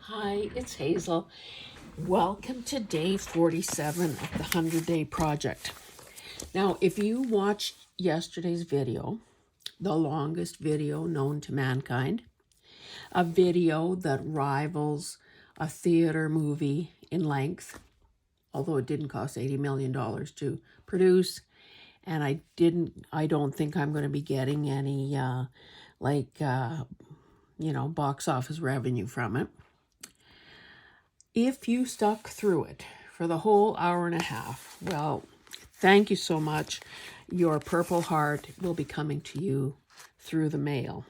Hi, it's Hazel. Welcome to day 47 of the 100-Day Project. Now, if you watched yesterday's video, the longest video known to mankind, a video that rivals a theater movie in length, although it didn't cost $80 million to produce, and I don't think I'm going to be getting any, box office revenue from it. If you stuck through it for the whole hour and a half, well, thank you so much. Your Purple Heart will be coming to you through the mail.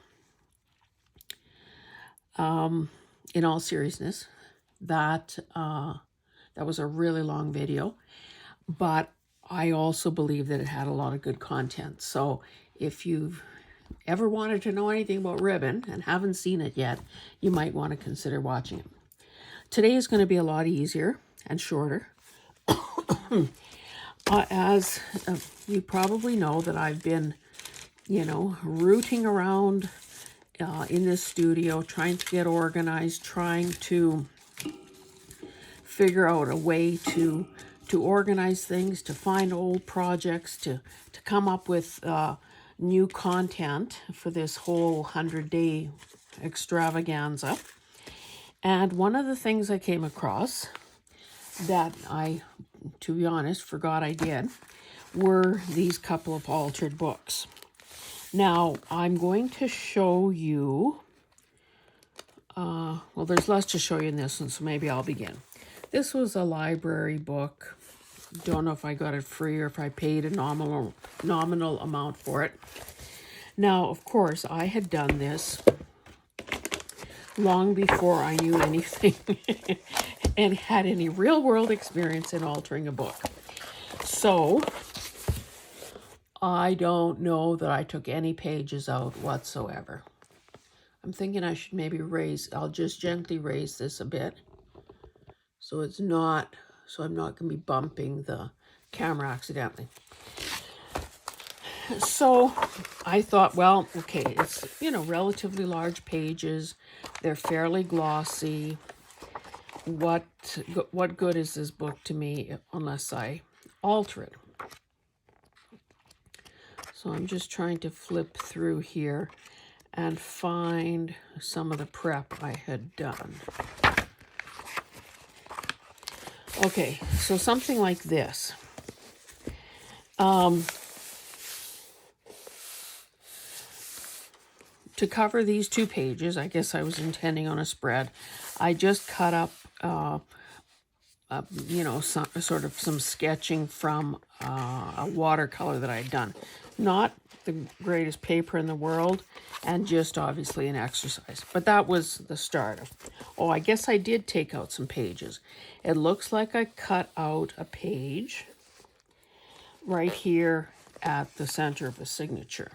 In all seriousness, that was a really long video, but I also believe that it had a lot of good content. So if you've ever wanted to know anything about ribbon and haven't seen it yet, you might want to consider watching it. Today is going to be a lot easier and shorter. As you probably know, that I've been, rooting around in this studio, trying to get organized, trying to figure out a way to organize things, to find old projects, to come up with new content for this whole 100-day extravaganza. And one of the things I came across that I, to be honest, forgot I did, were these couple of altered books. Now, I'm going to show you, well, there's less to show you in this one, so maybe I'll begin. This was a library book. Don't know if I got it free or if I paid a nominal amount for it. Now, of course, I had done this long before I knew anything and had any real-world experience in altering a book. So I don't know that I took any pages out whatsoever. I'm thinking I should maybe I'll just gently raise this a bit so I'm not going to be bumping the camera accidentally. So I thought, well, okay, it's, relatively large pages. They're fairly glossy. What good is this book to me unless I alter it? So I'm just trying to flip through here and find some of the prep I had done. Okay, so something like this. To cover these 2 pages, I guess I was intending on a spread, I just cut up, some sketching from a watercolor that I'd done. Not the greatest paper in the world, and just obviously an exercise. But that was the start of, I guess I did take out some pages. It looks like I cut out a page right here at the center of the signature.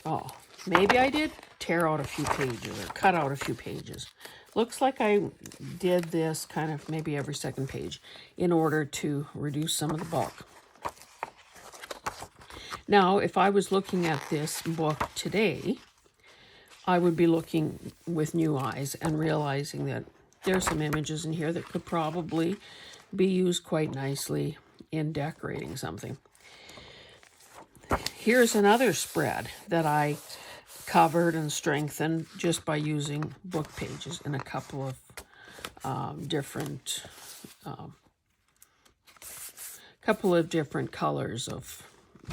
Oh, maybe I did tear out a few pages or cut out a few pages. Looks like I did this kind of maybe every second page in order to reduce some of the bulk. Now, if I was looking at this book today, I would be looking with new eyes and realizing that there's some images in here that could probably be used quite nicely in decorating something. Here's another spread that I covered and strengthened just by using book pages in a couple of different colors of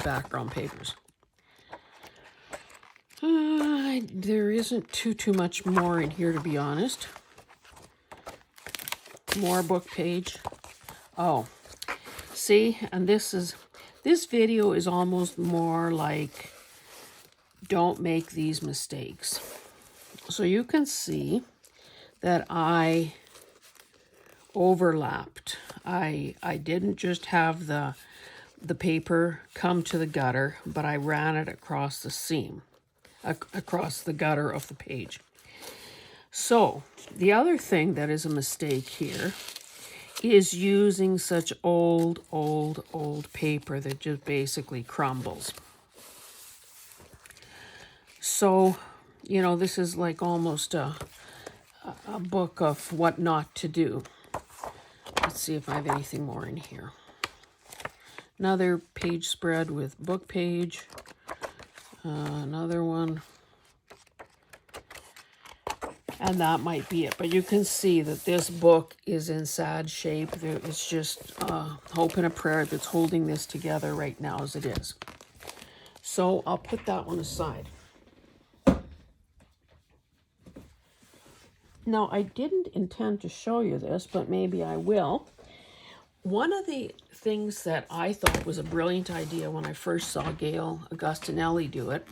background papers. There isn't too much more in here, to be honest. More book page. Oh, see, and this video is almost more like don't make these mistakes. So you can see that I overlapped. I didn't just have the paper come to the gutter, but I ran it across the seam, across the gutter of the page. So the other thing that is a mistake here is using such old paper that just basically crumbles. So, this is like almost a a book of what not to do. Let's see if I have anything more in here. Another page spread with book page. Another one. And that might be it. But you can see that this book is in sad shape. It's just hope and a prayer that's holding this together right now as it is. So I'll put that one aside. Now, I didn't intend to show you this, but maybe I will. One of the things that I thought was a brilliant idea when I first saw Gail Augustinelli do it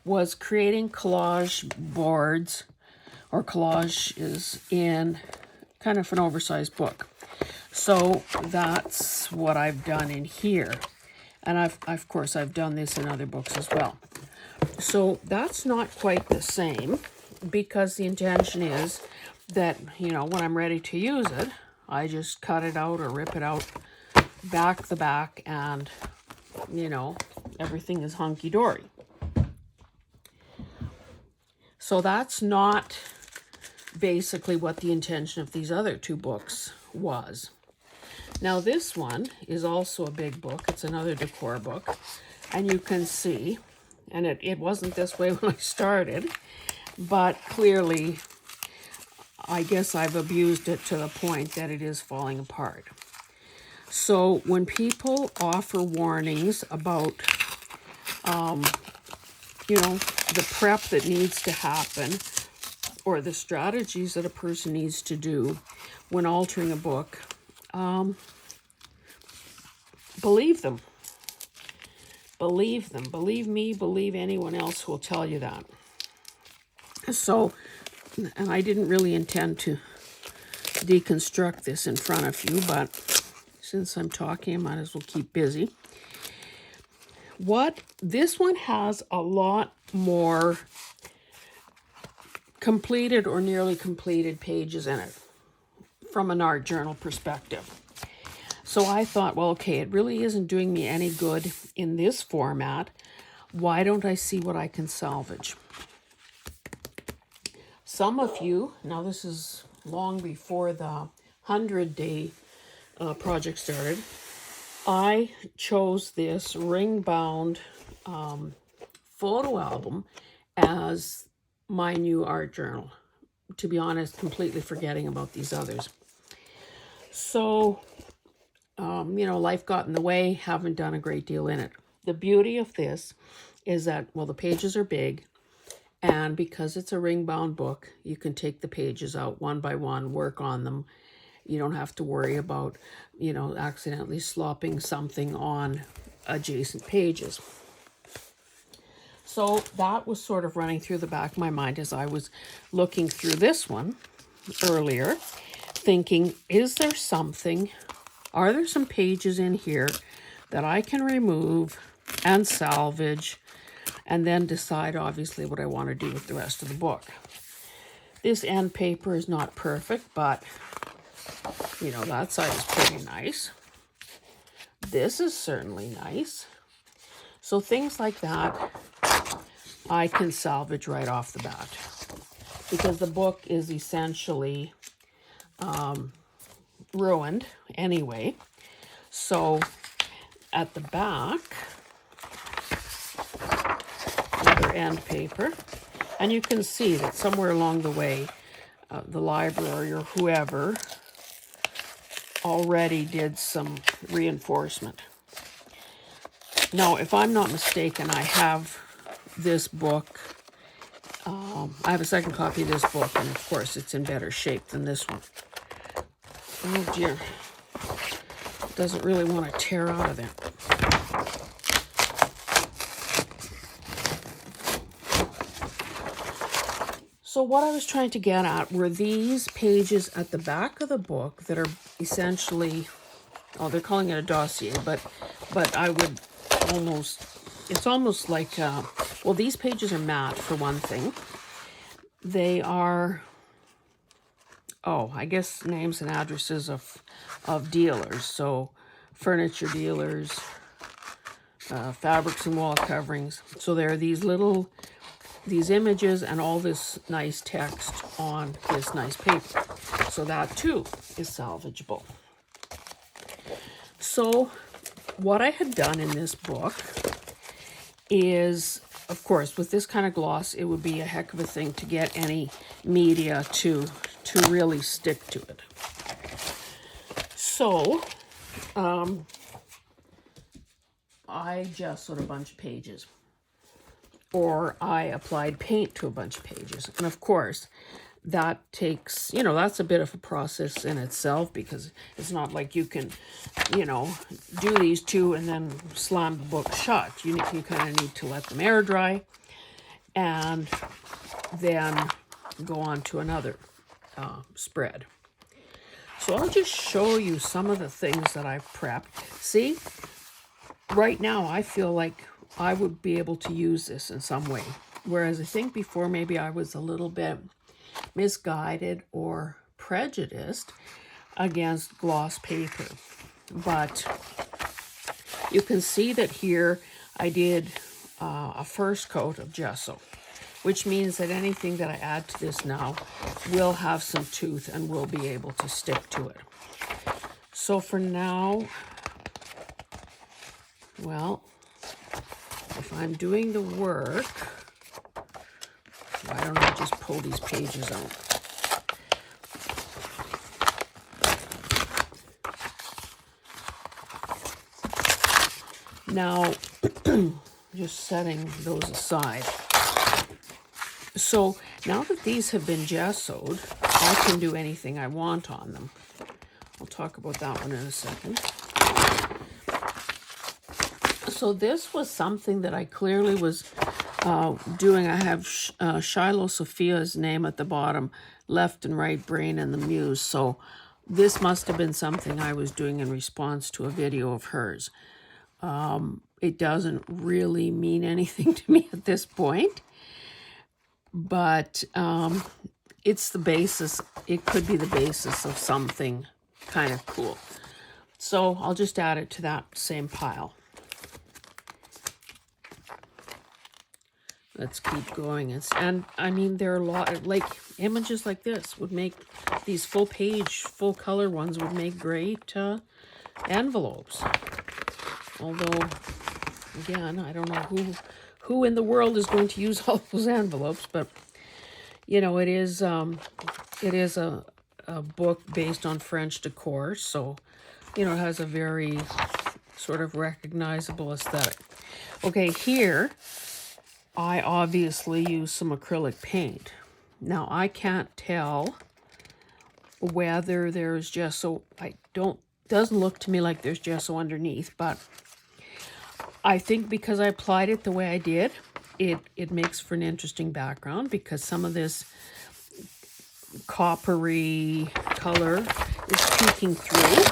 was creating collage boards or collages in kind of an oversized book. So that's what I've done in here. And of course, I've done this in other books as well. So that's not quite the same, because the intention is that, you know, when I'm ready to use it, I just cut it out or rip it out, back the back, and, you know, everything is hunky-dory. So that's not basically what the intention of these other two books was. Now this one is also a big book. It's another decor book. And you can see, and it wasn't this way when I started, but clearly I guess I've abused it to the point that it is falling apart. So when people offer warnings about, you know, the prep that needs to happen, or the strategies that a person needs to do when altering a book, believe them. Believe them. Believe me, believe anyone else who will tell you that. So, and I didn't really intend to deconstruct this in front of you, but since I'm talking, I might as well keep busy. This one has a lot more completed or nearly completed pages in it from an art journal perspective. So I thought, well, okay, it really isn't doing me any good in this format. Why don't I see what I can salvage? Some of you, now this is long before the 100-day project started, I chose this ring-bound photo album as my new art journal. To be honest, completely forgetting about these others. So, you know, life got in the way, haven't done a great deal in it. The beauty of this is that, well, the pages are big, and because it's a ring-bound book, you can take the pages out one by one, work on them. You don't have to worry about, you know, accidentally slopping something on adjacent pages. So that was sort of running through the back of my mind as I was looking through this one earlier, thinking, are there some pages in here that I can remove and salvage, and then decide, obviously, what I want to do with the rest of the book. This end paper is not perfect, but, you know, that side is pretty nice. This is certainly nice. So things like that, I can salvage right off the bat, because the book is essentially ruined anyway. So at the back, another end paper, and you can see that somewhere along the way, the library or whoever already did some reinforcement. Now, if I'm not mistaken, I have this book. I have a second copy of this book, and of course it's in better shape than this one. Oh dear. It doesn't really want to tear out of there. So what I was trying to get at were these pages at the back of the book that are essentially, oh, they're calling it a dossier, but I would almost, it's almost like, well, these pages are matte for one thing. They are, oh, I guess names and addresses of dealers. So furniture dealers, fabrics and wall coverings. So there are these little these images and all this nice text on this nice paper. So that too is salvageable. So what I had done in this book is, of course, with this kind of gloss, it would be a heck of a thing to get any media to really stick to it. So I gessoed a bunch of pages, or I applied paint to a bunch of pages. And of course, that takes, you know, that's a bit of a process in itself, because it's not like you can, you know, do these two and then slam the book shut. You kind of need to let them air dry and then go on to another spread. So I'll just show you some of the things that I've prepped. See, right now I feel like I would be able to use this in some way. Whereas I think before maybe I was a little bit misguided or prejudiced against gloss paper. But you can see that here I did a first coat of gesso, which means that anything that I add to this now will have some tooth and will be able to stick to it. So for now, well, if I'm doing the work, why don't I just pull these pages out? Now, just setting those aside. So now that these have been gessoed, I can do anything I want on them. I'll talk about that one in a second. So this was something that I clearly was doing. I have Shiloh Sophia's name at the bottom, left and right brain and the muse. So this must have been something I was doing in response to a video of hers. It doesn't really mean anything to me at this point, but it's the basis. It could be the basis of something kind of cool. So I'll just add it to that same pile. Let's keep going. And I mean, there are a lot, like images like this would make, these full page, full color ones would make great envelopes. Although, again, I don't know who in the world is going to use all those envelopes, but you know, it is a book based on French decor, so you know, it has a very sort of recognizable aesthetic. Okay, here I obviously use some acrylic paint. Now I can't tell whether there's gesso. Doesn't look to me like there's gesso underneath, but I think because I applied it the way I did, it makes for an interesting background, because some of this coppery color is peeking through.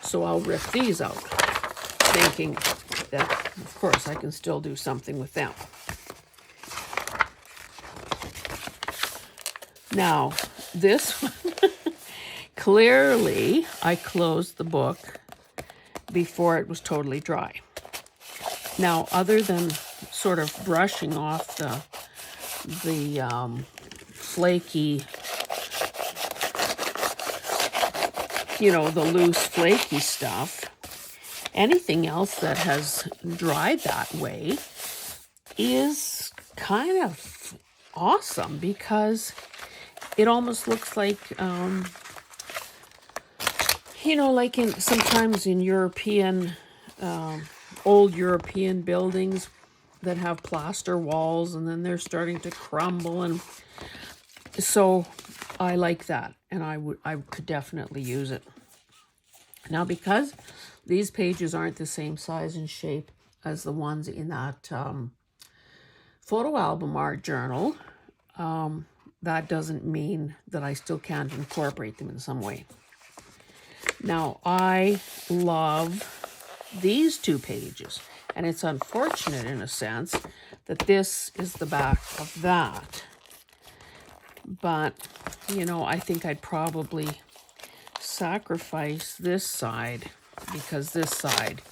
So I'll rip these out, thinking that, of course, I can still do something with them. Now, this one, clearly I closed the book before it was totally dry. Now, other than sort of brushing off the flaky, you know, the loose flaky stuff, anything else that has dried that way is kind of awesome, because it almost looks like, you know, like sometimes in European, old European buildings that have plaster walls and then they're starting to crumble. And so I like that, and I could definitely use it. Now, because these pages aren't the same size and shape as the ones in that photo album art journal, that doesn't mean that I still can't incorporate them in some way. Now, I love these two pages, and it's unfortunate in a sense that this is the back of that. But, you know, I think I'd probably sacrifice this side, because this side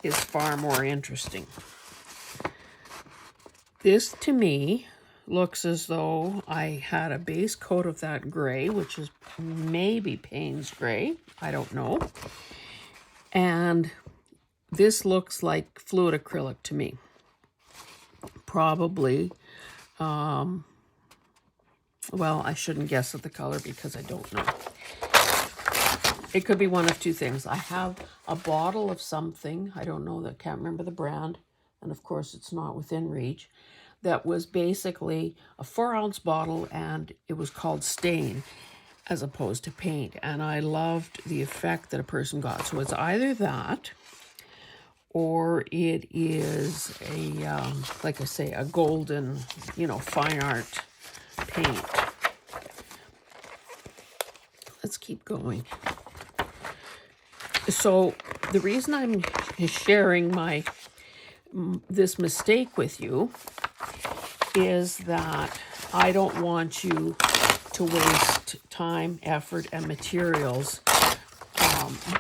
is far more interesting. This, to me, looks as though I had a base coat of that gray, which is maybe Payne's gray. I don't know. And this looks like fluid acrylic to me. Probably, well, I shouldn't guess at the color because I don't know. It could be one of two things. I have a bottle of something, I don't know, that can't remember the brand, and of course it's not within reach, that was basically a 4-ounce bottle, and it was called Stain as opposed to paint. And I loved the effect that a person got. So it's either that, or it is a, like I say, a golden, fine art paint. Let's keep going. So the reason I'm sharing this mistake with you is that I don't want you to waste time, effort, and materials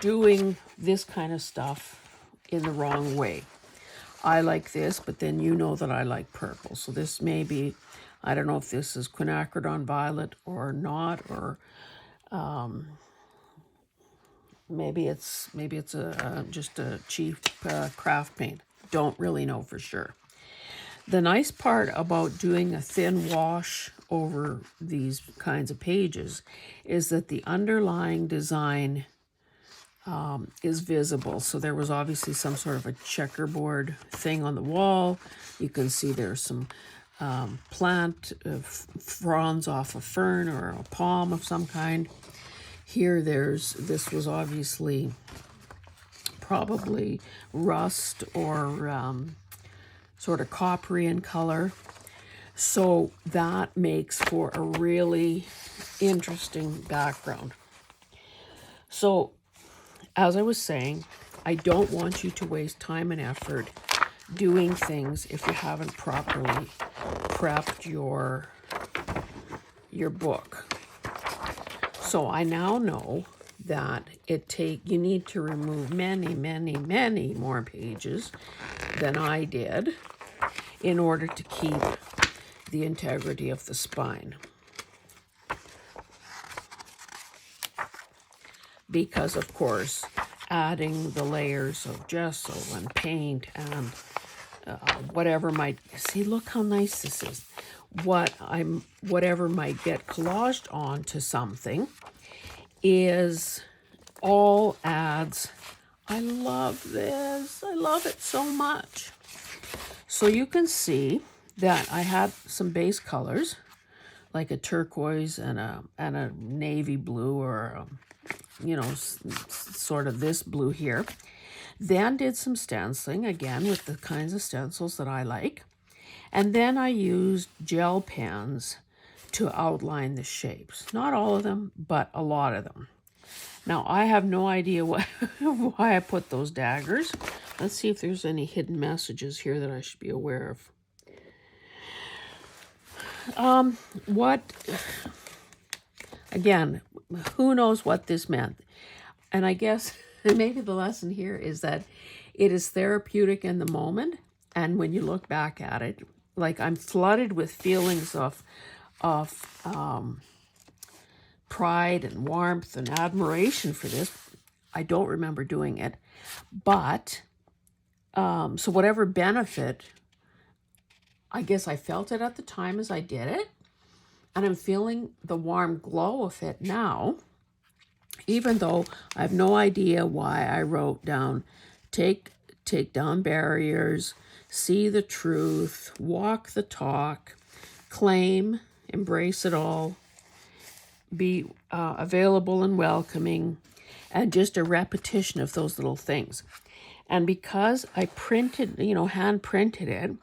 doing this kind of stuff in the wrong way. I like this, but then you know that I like purple. So this may be, I don't know if this is quinacridone violet or not, or maybe it's just a cheap craft paint. Don't really know for sure. The nice part about doing a thin wash over these kinds of pages is that the underlying design is visible. So there was obviously some sort of a checkerboard thing on the wall. You can see there's some plant fronds off a fern or a palm of some kind. Here this was obviously probably rust or sort of coppery in color. So that makes for a really interesting background. So as I was saying, I don't want you to waste time and effort doing things if you haven't properly prepped your book. So I now know that you need to remove many, many, many more pages than I did in order to keep the integrity of the spine. Because, of course, adding the layers of gesso and paint and whatever might... See, look how nice this is. Whatever might get collaged onto something is all adds. I love this. I love it so much. So you can see that I had some base colors, like a turquoise and a navy blue, or sort of this blue here. Then did some stenciling, again with the kinds of stencils that I like. And then I used gel pens to outline the shapes. Not all of them, but a lot of them. Now, I have no idea why I put those daggers. Let's see if there's any hidden messages here that I should be aware of. Again, who knows what this meant? And I guess maybe the lesson here is that it is therapeutic in the moment. And when you look back at it, like I'm flooded with feelings of pride and warmth and admiration for this. I don't remember doing it. But, so whatever benefit, I guess I felt it at the time as I did it. And I'm feeling the warm glow of it now, even though I have no idea why I wrote down, take down barriers, see the truth, walk the talk, claim, embrace it all, be available and welcoming, and just a repetition of those little things. And because I printed, hand printed it,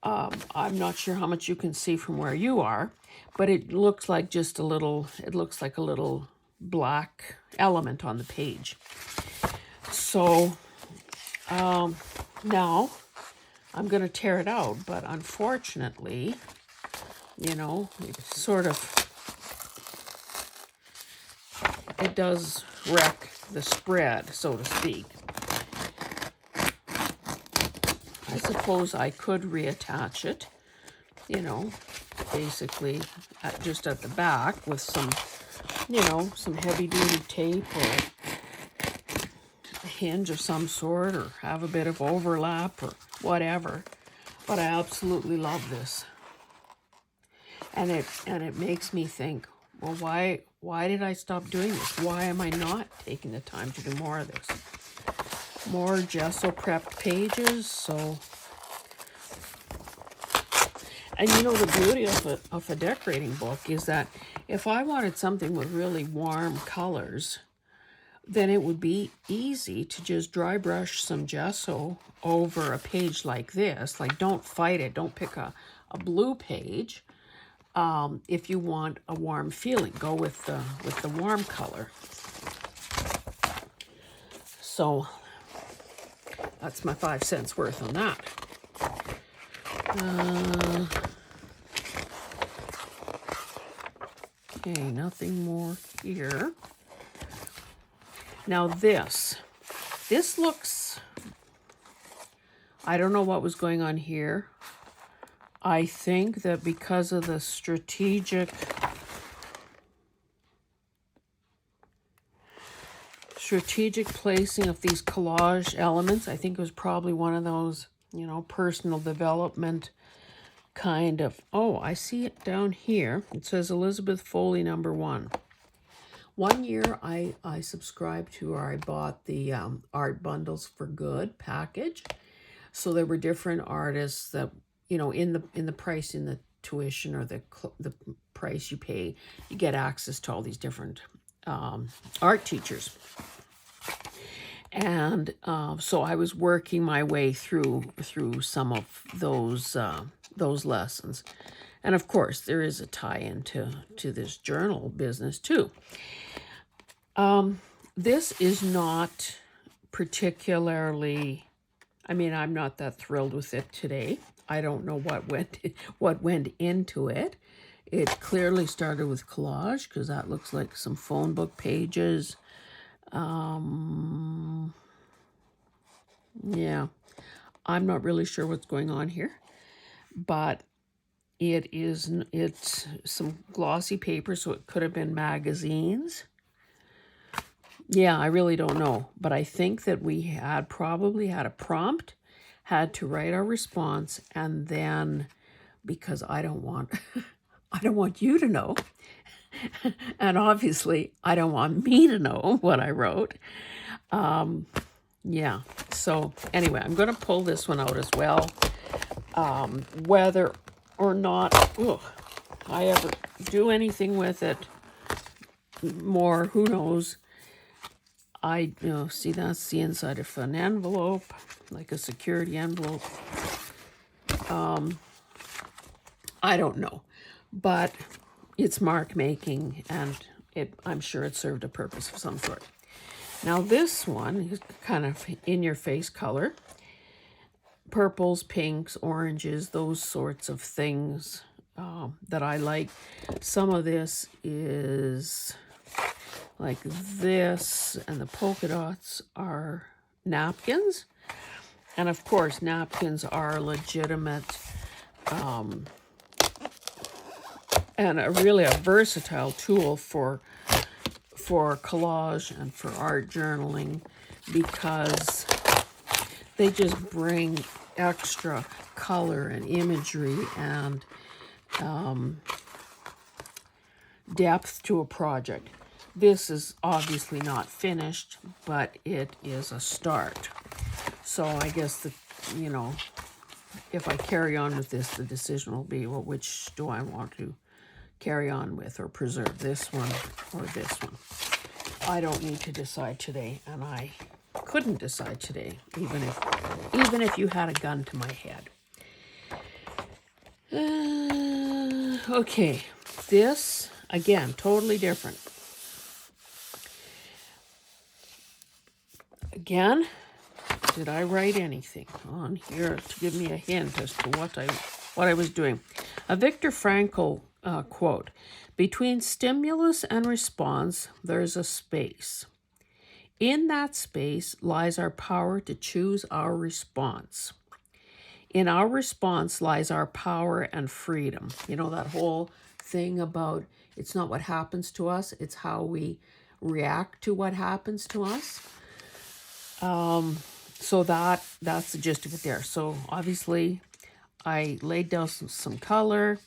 I'm not sure how much you can see from where you are, but it looks like just it looks like a little black element on the page. So now I'm going to tear it out, but unfortunately, it does wreck the spread, so to speak. suppose I could reattach it, you know, basically just at the back with some, you know, some heavy-duty tape or a hinge of some sort, or have a bit of overlap or whatever. But I absolutely love this. And it makes me think, well, why did I stop doing this? Why am I not taking the time to do more of this? More gesso prepped pages. So, and you know, the beauty of a decorating book is that if I wanted something with really warm colors, then it would be easy to just dry brush some gesso over a page like this. Like, don't fight it. Don't pick a blue page. If you want a warm feeling, go with the warm color. So that's my 5 cents worth on that. Okay, nothing more here. Now this looks, I don't know what was going on here. I think that because of the strategic placing of these collage elements, I think it was probably one of those, you know, personal development kind of, oh, I see it down here. It says Elizabeth Foley #1. One year I subscribed to, or I bought the Art Bundles for Good package. So there were different artists that, you know, in the price, in the tuition or the price you pay, you get access to all these different art teachers. And so I was working my way through some of those lessons. And of course, there is a tie-in to this journal business too. This is not particularly, I mean, I'm not that thrilled with it today. I don't know what went into it. It clearly started with collage, because that looks like some phone book pages. Yeah, I'm not really sure what's going on here, but it's some glossy paper, so it could have been magazines. Yeah, I really don't know, but I think that we had probably had a prompt, had to write our response, and then, because I don't want I don't want you to know, and obviously I don't want me to know what I wrote. Yeah, so anyway, I'm going to pull this one out as well. Whether or not I ever do anything with it more, who knows. I see, that's the inside of an envelope, like a security envelope. I don't know, but it's mark making, and I'm sure it served a purpose of some sort. Now this one is kind of in your face color, purples, pinks, oranges, those sorts of things that I like. Some of this is like this, and the polka dots are napkins. And of course, napkins are legitimate and really a versatile tool for collage and for art journaling, because they just bring extra color and imagery and depth to a project. This is obviously not finished, but it is a start. So I guess that, you know, if I carry on with this, the decision will be, well, which do I want to carry on with or preserve, this one or this one? I don't need to decide today, and I couldn't decide today, even if you had a gun to my head. Okay, this, again, totally different. Again, did I write anything on here to give me a hint as to what I was doing? A Viktor Frankl quote: "Between stimulus and response, there's a space. In that space lies our power to choose our response. In our response lies our power and freedom. You know, that whole thing about it's not what happens to us, it's how we react to what happens to us. So that's the gist of it there. So obviously I laid down some color.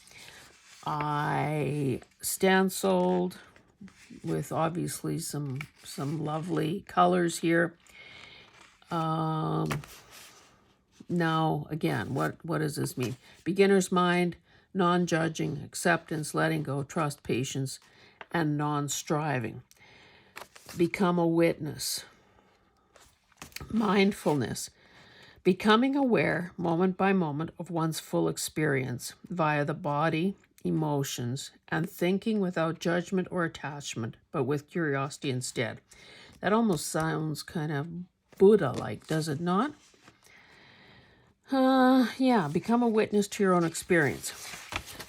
I stenciled with obviously some lovely colors here. Now, again, what does this mean? Beginner's mind, non-judging, acceptance, letting go, trust, patience, and non-striving. Become a witness. Mindfulness. Becoming aware, moment by moment, of one's full experience via the body, emotions, and thinking without judgment or attachment, but with curiosity instead. That almost sounds kind of Buddha-like, does it not? Yeah, become a witness to your own experience.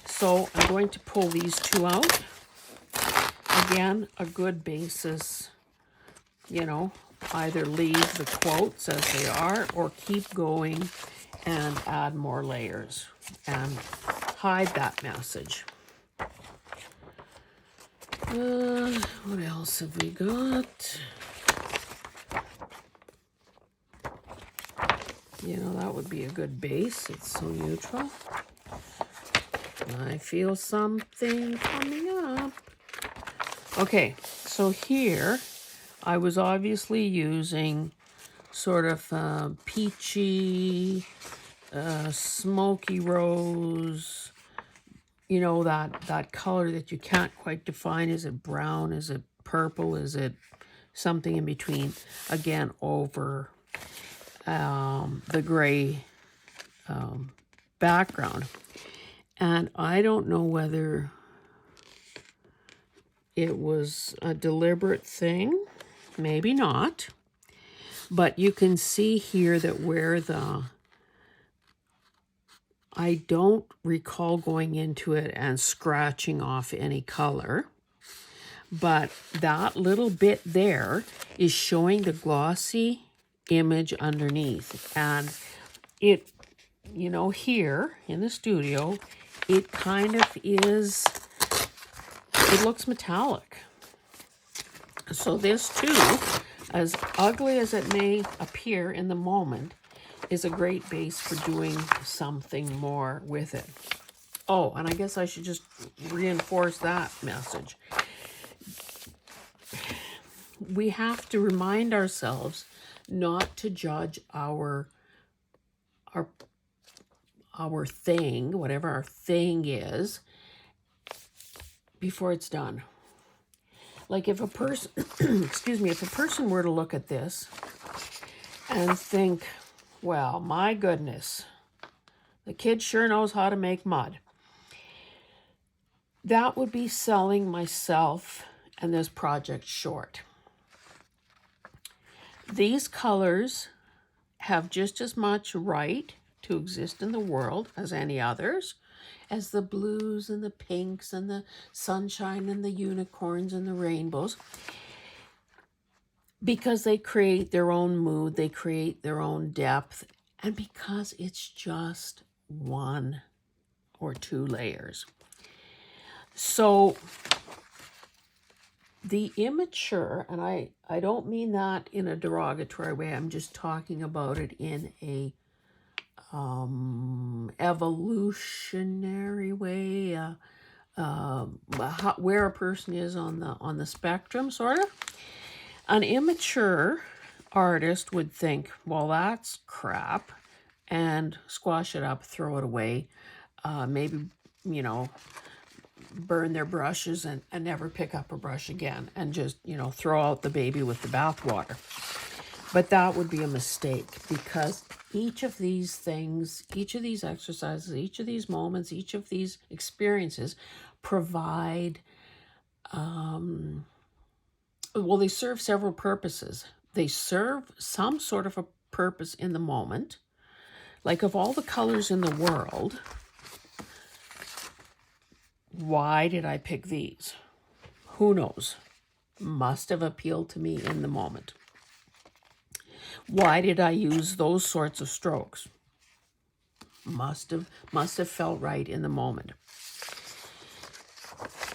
So I'm going to pull these two out. Again, a good basis, you know, either leave the quotes as they are or keep going and add more layers and hide that message. What else have we got? You know, that would be a good base. It's so neutral. I feel something coming up. Okay, so here I was obviously using sort of peachy, smoky rose, you know, that color that you can't quite define. Is it brown? Is it purple? Is it something in between? Again, over the gray background. And I don't know whether it was a deliberate thing, maybe not, but you can see here that where I don't recall going into it and scratching off any color, but that little bit there is showing the glossy image underneath. And it, you know, here in the studio, it kind of is, it looks metallic. So this too, as ugly as it may appear in the moment, is a great base for doing something more with it. Oh, and I guess I should just reinforce that message. We have to remind ourselves not to judge our thing, whatever our thing is, before it's done. Like if a person, excuse me, if a person were to look at this and think, well, my goodness, the kid sure knows how to make mud. That would be selling myself and this project short. These colors have just as much right to exist in the world as any others, as the blues and the pinks and the sunshine and the unicorns and the rainbows, because they create their own mood, they create their own depth, and because it's just one or two layers. So the immature, and I don't mean that in a derogatory way, I'm just talking about it in a evolutionary way, where a person is on the spectrum, sort of. An immature artist would think, well, that's crap, and squash it up, throw it away, maybe, you know, burn their brushes and never pick up a brush again, and just, you know, throw out the baby with the bathwater. But that would be a mistake, because each of these things, each of these exercises, each of these moments, each of these experiences provide, well, they serve several purposes. They serve some sort of a purpose in the moment. Like, of all the colors in the world, why did I pick these? Who knows? Must have appealed to me in the moment. Why did I use those sorts of strokes? Must have felt right in the moment.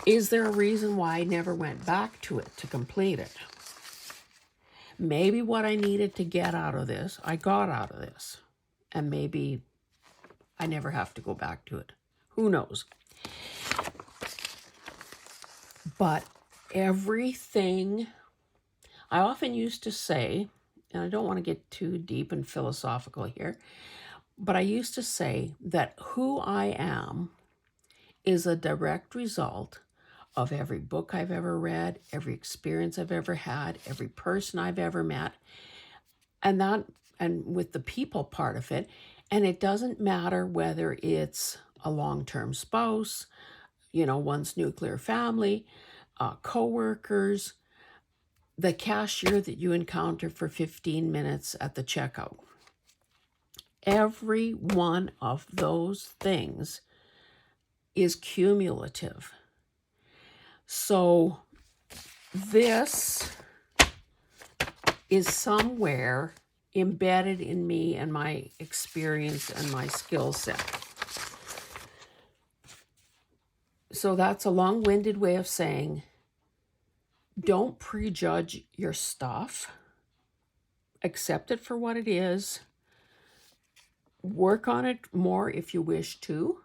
Is there a reason why I never went back to it to complete it? Maybe what I needed to get out of this, I got out of this. And maybe I never have to go back to it. Who knows? But everything, I often used to say, and I don't want to get too deep and philosophical here, but I used to say that who I am is a direct result of every book I've ever read, every experience I've ever had, every person I've ever met, and with the people part of it. And it doesn't matter whether it's a long-term spouse, one's nuclear family, co-workers, the cashier that you encounter for 15 minutes at the checkout. Every one of those things is cumulative. So this is somewhere embedded in me and my experience and my skill set. So that's a long-winded way of saying, don't prejudge your stuff. Accept it for what it is. Work on it more if you wish to.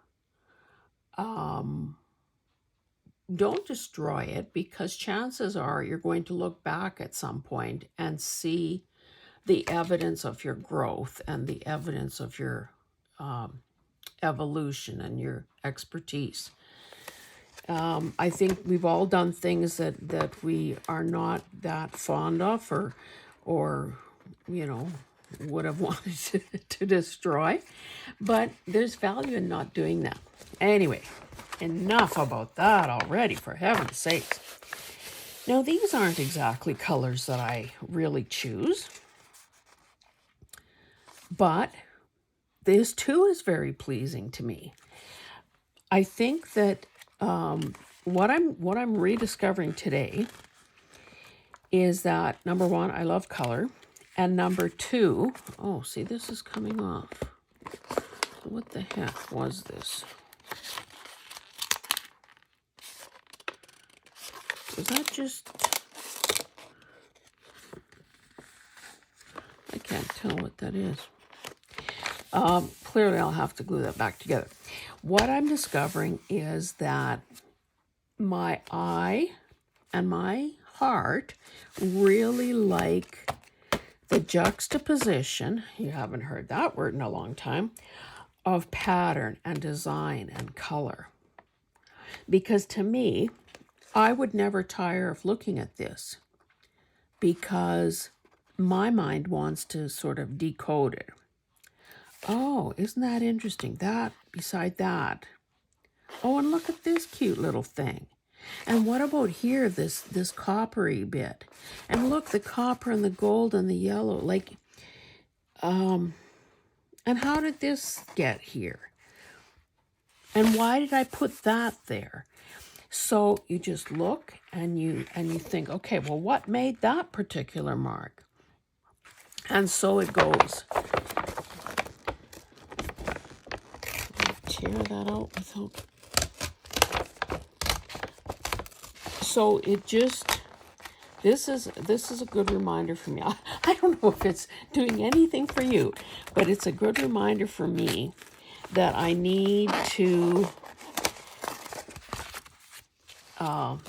Don't destroy it, because chances are you're going to look back at some point and see the evidence of your growth and the evidence of your evolution and your expertise. I think we've all done things that we are not that fond of or would have wanted to destroy, but there's value in not doing that. Anyway, enough about that already, for heaven's sakes. Now, these aren't exactly colors that I really choose, but this too is very pleasing to me. I think that what I'm rediscovering today is that, number one, I love color, and number two, oh, see, this is coming off. What the heck was this? Was that just... I can't tell what that is. Clearly, I'll have to glue that back together. What I'm discovering is that my eye and my heart really like the juxtaposition, you haven't heard that word in a long time, of pattern and design and color. Because to me, I would never tire of looking at this, because my mind wants to sort of decode it. Oh, isn't that interesting? That beside that. Oh, and look at this cute little thing. And what about here, this coppery bit? And look, the copper and the gold and the yellow. And how did this get here? And why did I put that there? So you just look and you think, okay, well, what made that particular mark? And so it goes. Tear that out without... So it just, this is a good reminder for me. I don't know if it's doing anything for you, but it's a good reminder for me that I need to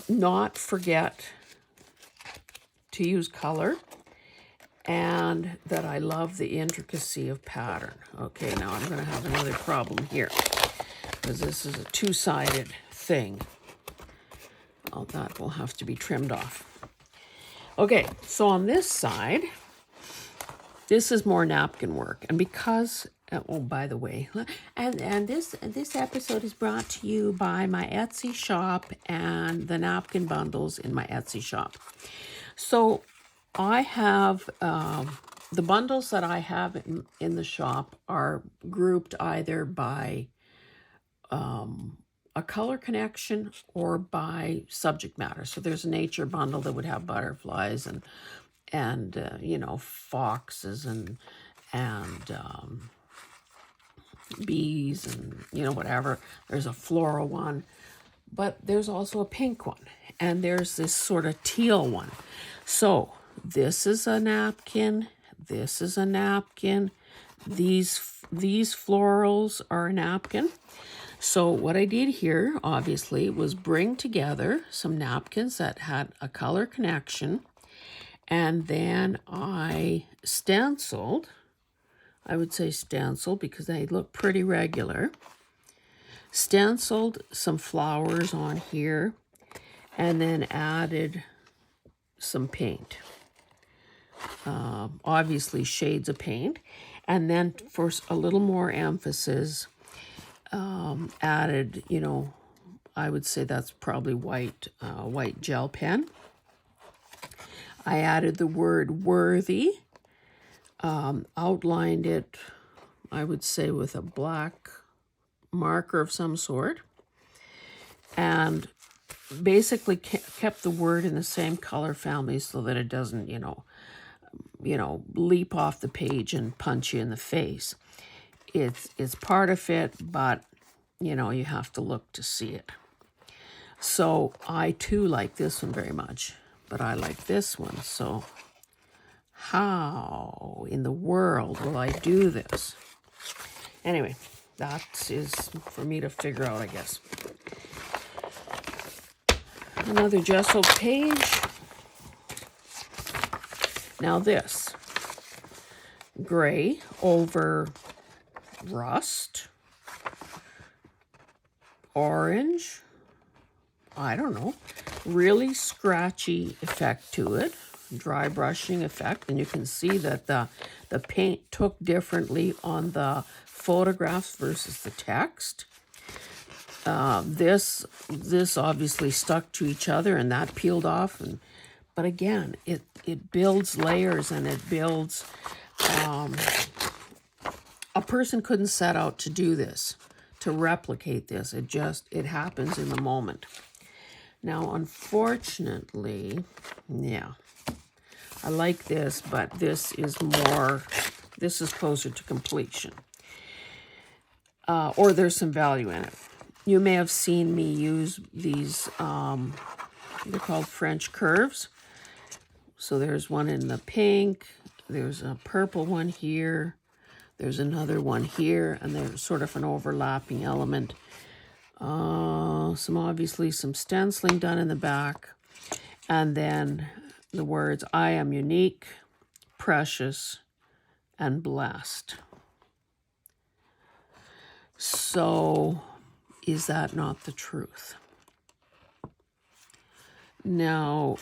not forget to use color, and that I love the intricacy of pattern. Okay, now I'm going to have another problem here, because this is a two-sided thing. Oh, that will have to be trimmed off. Okay, so on this side, this is more napkin work. And because, oh, by the way, and this episode is brought to you by my Etsy shop and the napkin bundles in my Etsy shop. So I have, the bundles that I have in the shop are grouped either by a color connection or by subject matter. So there's a nature bundle that would have butterflies and foxes and bees and, you know, whatever. There's a floral one, but there's also a pink one, and there's this sort of teal one. So this is a napkin, this is a napkin, these florals are a napkin. So what I did here, obviously, was bring together some napkins that had a color connection, and then I stenciled, I would say stenciled because they look pretty regular, stenciled some flowers on here, and then added some paint. Obviously shades of paint. And then for a little more emphasis, added, you know, I would say that's probably white gel pen. I added the word worthy, outlined it, I would say, with a black marker of some sort, and basically kept the word in the same color family so that it doesn't, you know, leap off the page and punch you in the face. It's part of it, but, you know, you have to look to see it. So I too like this one very much, but I like this one. So how in the world will I do this? Anyway, that is for me to figure out, I guess. Another gesso page. Now this, gray over rust, orange, I don't know, really scratchy effect to it, dry brushing effect, and you can see that the paint took differently on the photographs versus the text. This obviously stuck to each other, and that peeled off, but again, it builds layers, and it builds, a person couldn't set out to do this, to replicate this. It happens in the moment. Now, unfortunately, yeah, I like this, but this is closer to completion. Or there's some value in it. You may have seen me use these, they're called French curves. So there's one in the pink, there's a purple one here, there's another one here, and there's sort of an overlapping element. Obviously some stenciling done in the back, and then the words, I am unique, precious, and blessed. So is that not the truth? Now,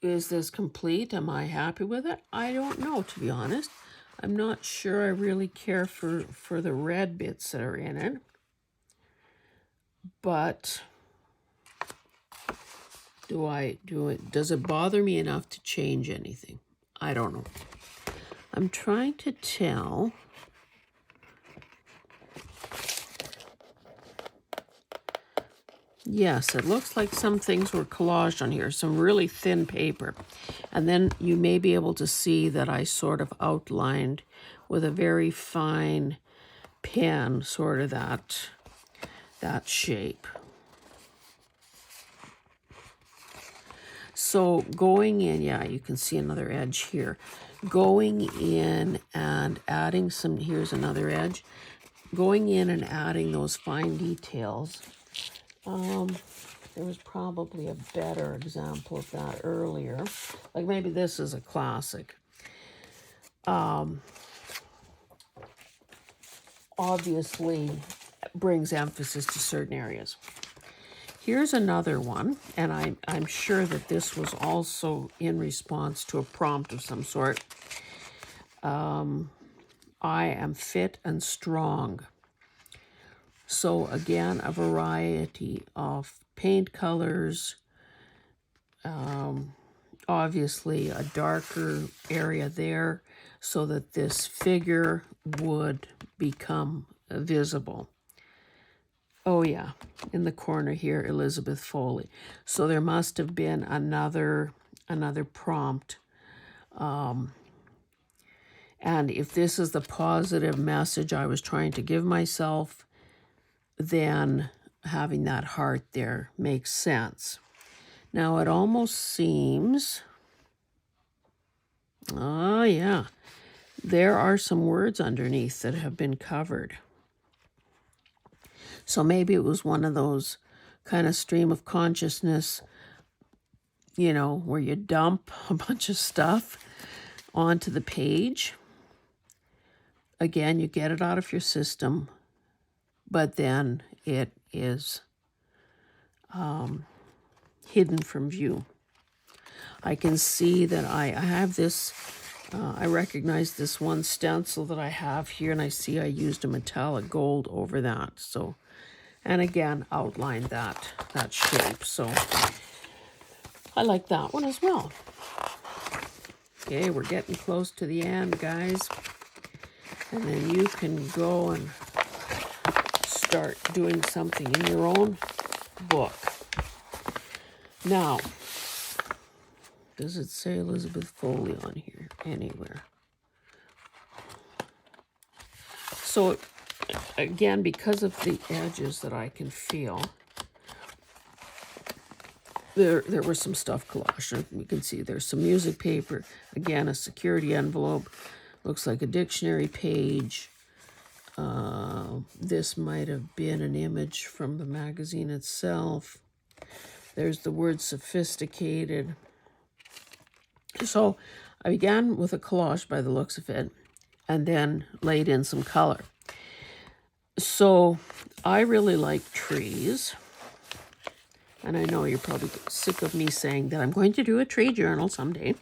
is this complete? Am I happy with it? I don't know, to be honest. I'm not sure I really care for the red bits that are in it. But does it bother me enough to change anything? I don't know. I'm trying to tell. Yes, it looks like some things were collaged on here, some really thin paper. And then you may be able to see that I sort of outlined with a very fine pen, sort of that shape. So going in, yeah, you can see another edge here. Going in and adding some, here's another edge. Going in and adding those fine details. There was probably a better example of that earlier. Like maybe this is a classic. Obviously brings emphasis to certain areas. Here's another one, and I'm sure that this was also in response to a prompt of some sort. I am fit and strong. So again, a variety of paint colors, obviously a darker area there so that this figure would become visible. Oh yeah, in the corner here, Elizabeth Foley. So there must have been another prompt. And if this is the positive message I was trying to give myself, then having that heart there makes sense. Now it almost seems, yeah, there are some words underneath that have been covered. So maybe it was one of those kind of stream of consciousness, you know, where you dump a bunch of stuff onto the page. Again, you get it out of your system, but then it is hidden from view. I can see that I have this, I recognize this one stencil that I have here, and I see I used a metallic gold over that. So, and again, outlined that shape. So I like that one as well. Okay, we're getting close to the end, guys. And then you can go and start doing something in your own book. Now, does it say Elizabeth Foley on here anywhere? So, again, because of the edges that I can feel, there was some stuff collaged. You can see there's some music paper. Again, a security envelope. Looks like a dictionary page. This might have been an image from the magazine itself. There's the word sophisticated. So I began with a collage by the looks of it, and then laid in some color. So I really like trees. And I know you're probably sick of me saying that I'm going to do a tree journal someday.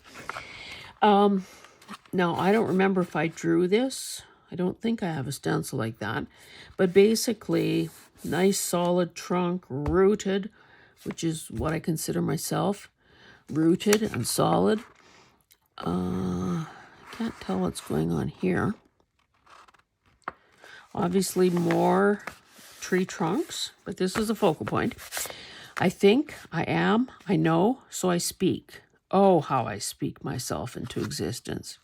Now, I don't remember if I drew this. I don't think I have a stencil like that. But basically, nice solid trunk, rooted, which is what I consider myself, rooted and solid. I can't tell what's going on here. Obviously, more tree trunks, but this is a focal point. I think, I am, I know, so I speak. Oh, how I speak myself into existence.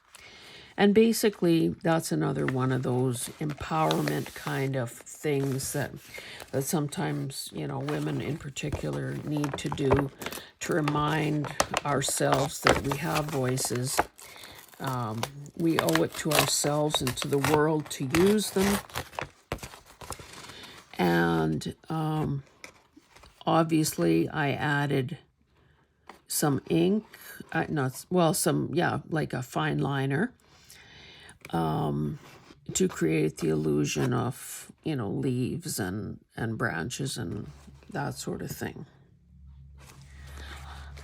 And basically, that's another one of those empowerment kind of things that sometimes, you know, women in particular need to do to remind ourselves that we have voices. We owe it to ourselves and to the world to use them. And obviously, I added some ink, like a fine liner, to create the illusion of, you know, leaves and branches and that sort of thing.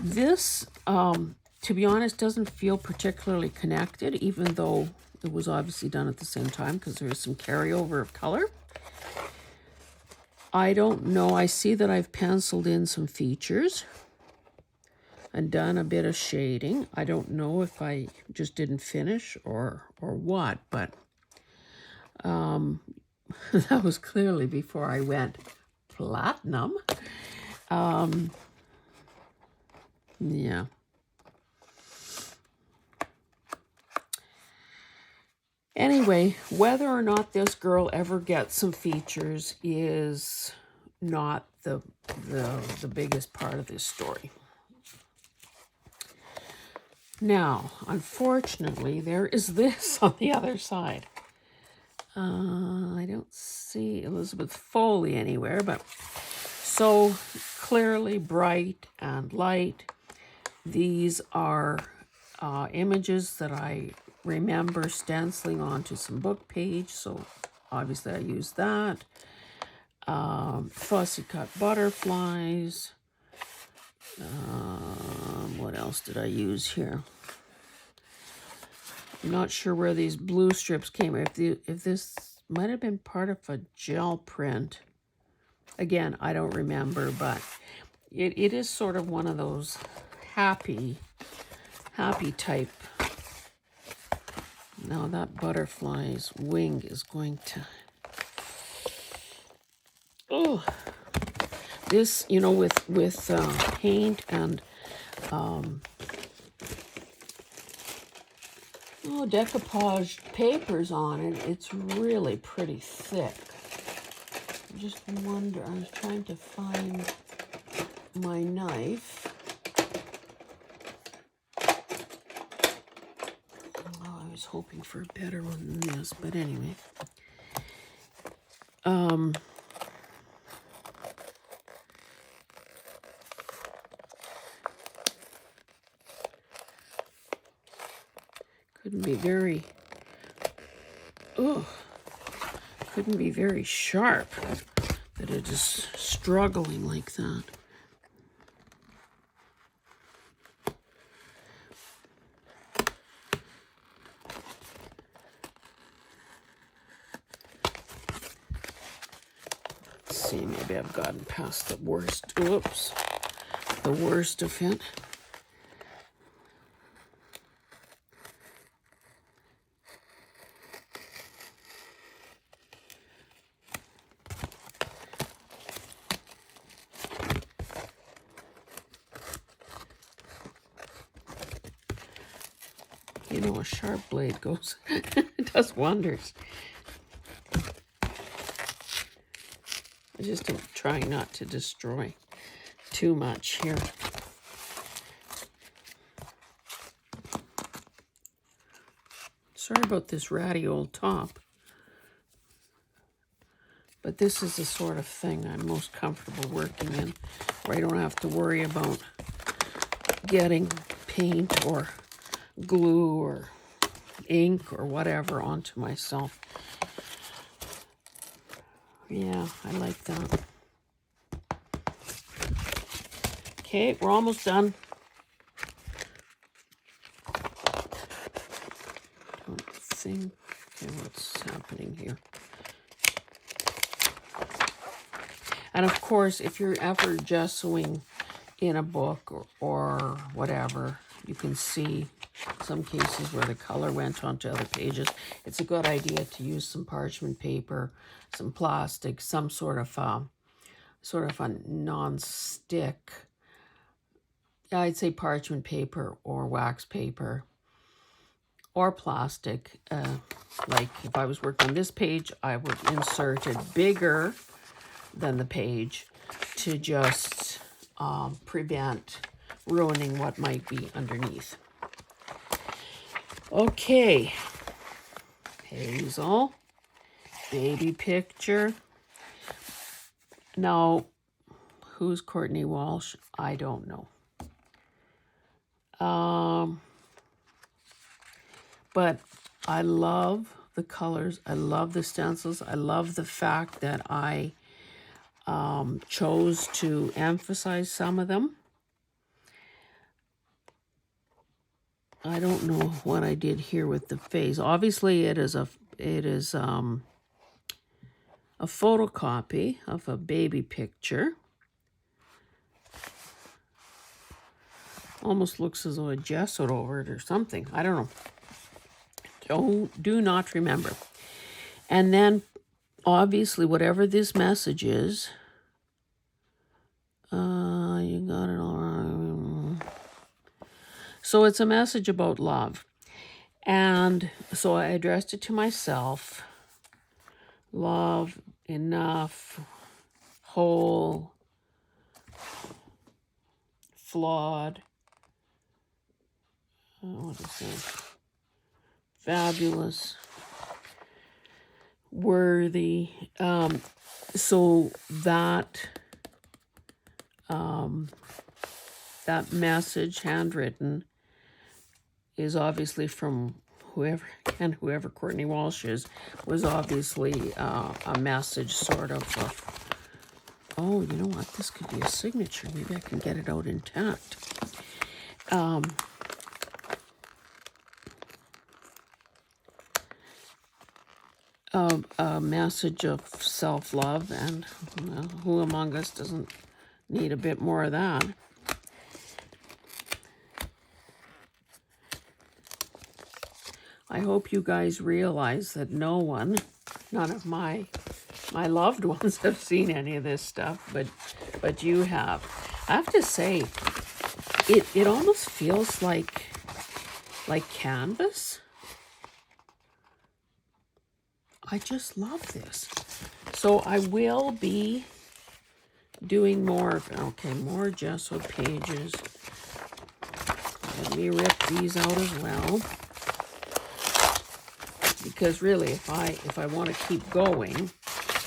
This, to be honest, doesn't feel particularly connected, even though it was obviously done at the same time because there is some carryover of color. I don't know. I see that I've penciled in some features and done a bit of shading. I don't know if I just didn't finish or what, but that was clearly before I went platinum. Yeah. Anyway, whether or not this girl ever gets some features is not the biggest part of this story. Now, unfortunately, there is this on the other side. I don't see Elizabeth Foley anywhere, but so clearly bright and light. These are images that I remember stenciling onto some book page, so obviously I used that. Fussy cut butterflies. What else did I use here? I'm not sure where these blue strips came. If this might have been part of a gel print. Again, I don't remember, but it is sort of one of those happy type. Now that butterfly's wing is going to... Oh, this, you know, with paint and Oh, decoupaged papers on it. It's really pretty thick. I just wonder, I was trying to find my knife. Oh, I was hoping for a better one than this, but anyway. Couldn't be very, couldn't be very sharp that it is struggling like that. Let's see, maybe I've gotten past the worst, oops, the worst of it. You know, a sharp blade goes, it does wonders. I just am trying not to destroy too much here. Sorry about this ratty old top. But this is the sort of thing I'm most comfortable working in, where I don't have to worry about getting paint or glue or ink or whatever onto myself. Yeah, I like that. Okay, we're almost done. Don't think, okay, what's happening here? And of course, if you're ever gessoing in a book or whatever, you can see some cases where the color went onto other pages. It's a good idea to use some parchment paper, some plastic, some sort of a non-stick, I'd say parchment paper or wax paper or plastic. Like if I was working on this page, I would insert it bigger than the page to just prevent ruining what might be underneath. Okay, Hazel, baby picture. Now, who's Courtney Walsh? I don't know. But I love the colors. I love the stencils. I love the fact that I chose to emphasize some of them. I don't know what I did here with the face. Obviously, it is a photocopy of a baby picture. Almost looks as though I gessoed over it or something. I don't know. Do not remember. And then, obviously, whatever this message is, you got it all right. So it's a message about love. And so I addressed it to myself. Love, enough, whole, flawed, what is that? Fabulous, worthy. So that that message, handwritten, is obviously from whoever Courtney Walsh is, was obviously a message sort of, oh, you know what, this could be a signature. Maybe I can get it out intact. A message of self-love, and who among us doesn't need a bit more of that? I hope you guys realize that none of my loved ones have seen any of this stuff, but you have. I have to say, it almost feels like canvas. I just love this. So I will be doing more. Okay, more gesso pages. Let me rip these out as well. Because really, if I want to keep going,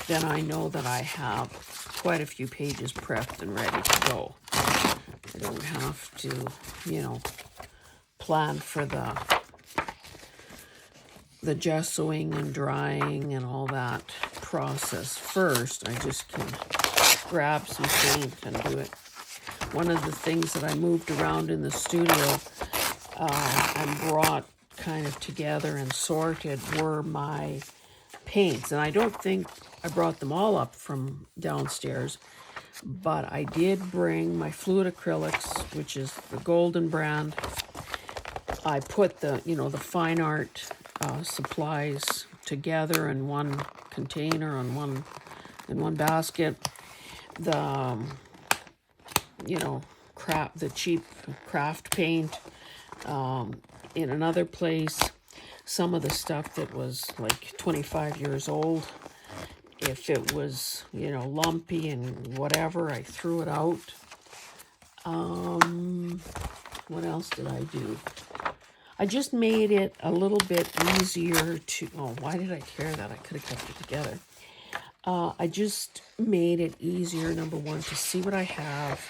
then I know that I have quite a few pages prepped and ready to go. I don't have to, you know, plan for the gessoing and drying and all that process first. I just can grab some paint and do it. One of the things that I moved around in the studio and brought kind of together and sorted were my paints. And I don't think I brought them all up from downstairs, but I did bring my fluid acrylics, which is the Golden brand. I put the, you know, the fine art supplies together in one container in one basket. The you know, the cheap craft paint in another place. Some of the stuff that was like 25 years old, if it was, you know, lumpy and whatever, I threw it out. What else did I do? I just made it a little bit easier to, oh, why did I tear that? I could have kept it together. I just made it easier, number one, to see what I have.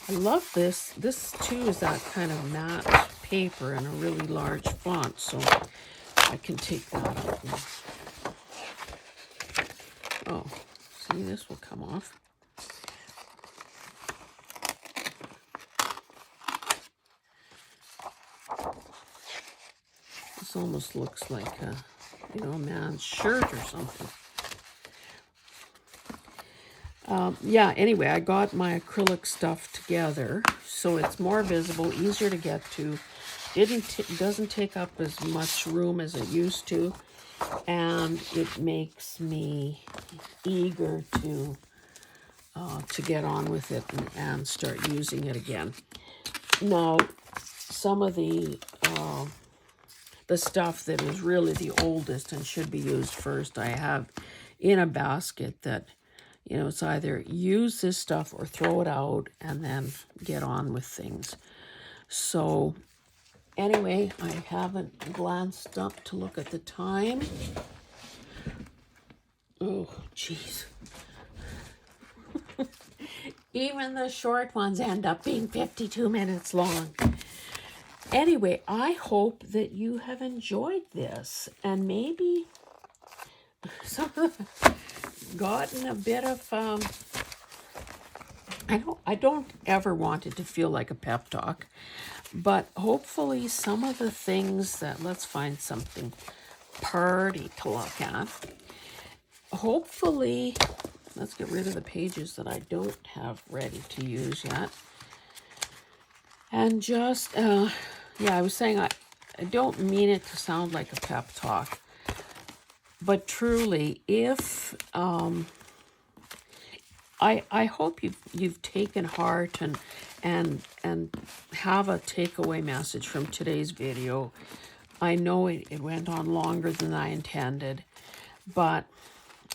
I love this. This, too, is that kind of matte paper in a really large font, so I can take that out. Oh, see, this will come off. This almost looks like a, you know, a man's shirt or something. Yeah, anyway, I got my acrylic stuff together, so it's more visible, easier to get to. Doesn't take up as much room as it used to, and it makes me eager to get on with it and start using it again. Now, some of the stuff that is really the oldest and should be used first, I have in a basket that, you know, it's either use this stuff or throw it out and then get on with things. So anyway, I haven't glanced up to look at the time. Oh, jeez. Even the short ones end up being 52 minutes long. Anyway, I hope that you have enjoyed this and maybe some of the gotten a bit of I don't ever want it to feel like a pep talk, but hopefully some of the things that, let's find something pretty to look at. Hopefully, let's get rid of the pages that I don't have ready to use yet. And just yeah, I was saying I don't mean it to sound like a pep talk, but truly, if I hope you've taken heart and have a takeaway message from today's video. I know it went on longer than I intended, but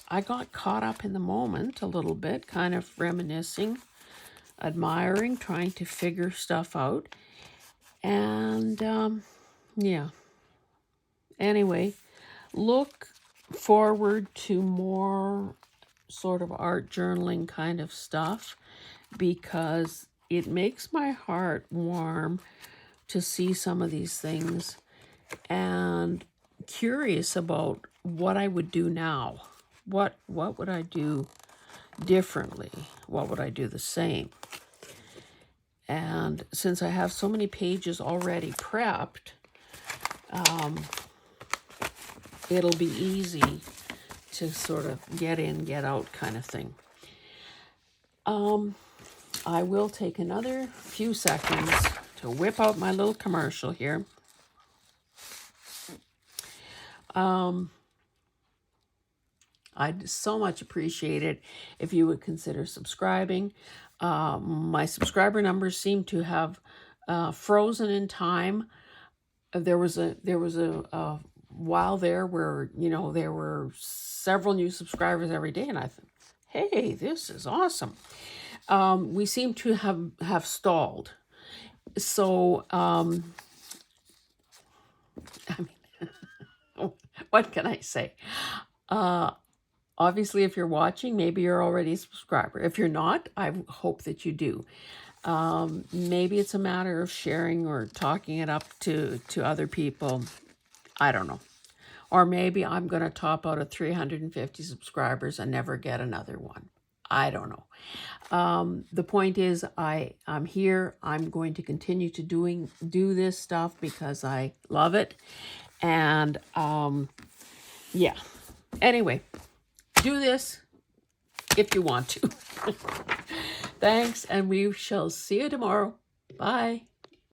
I got caught up in the moment a little bit, kind of reminiscing, admiring, trying to figure stuff out, and yeah. Anyway, look forward to more sort of art journaling kind of stuff, because it makes my heart warm to see some of these things and curious about what I would do now. What would I do differently? What would I do the same? And since I have so many pages already prepped, it'll be easy to sort of get in, get out kind of thing. I will take another few seconds to whip out my little commercial here. I'd so much appreciate it if you would consider subscribing. My subscriber numbers seem to have frozen in time. There was a while there were, there were several new subscribers every day, and I thought, hey, this is awesome. We seem to have stalled. So, I mean, what can I say? Obviously, if you're watching, maybe you're already a subscriber. If you're not, I hope that you do. Maybe it's a matter of sharing or talking it up to other people. I don't know. Or maybe I'm going to top out at 350 subscribers and never get another one. I don't know. The point is, I'm here. I'm going to continue to do this stuff because I love it. And yeah. Anyway, do this if you want to. Thanks, and we shall see you tomorrow. Bye.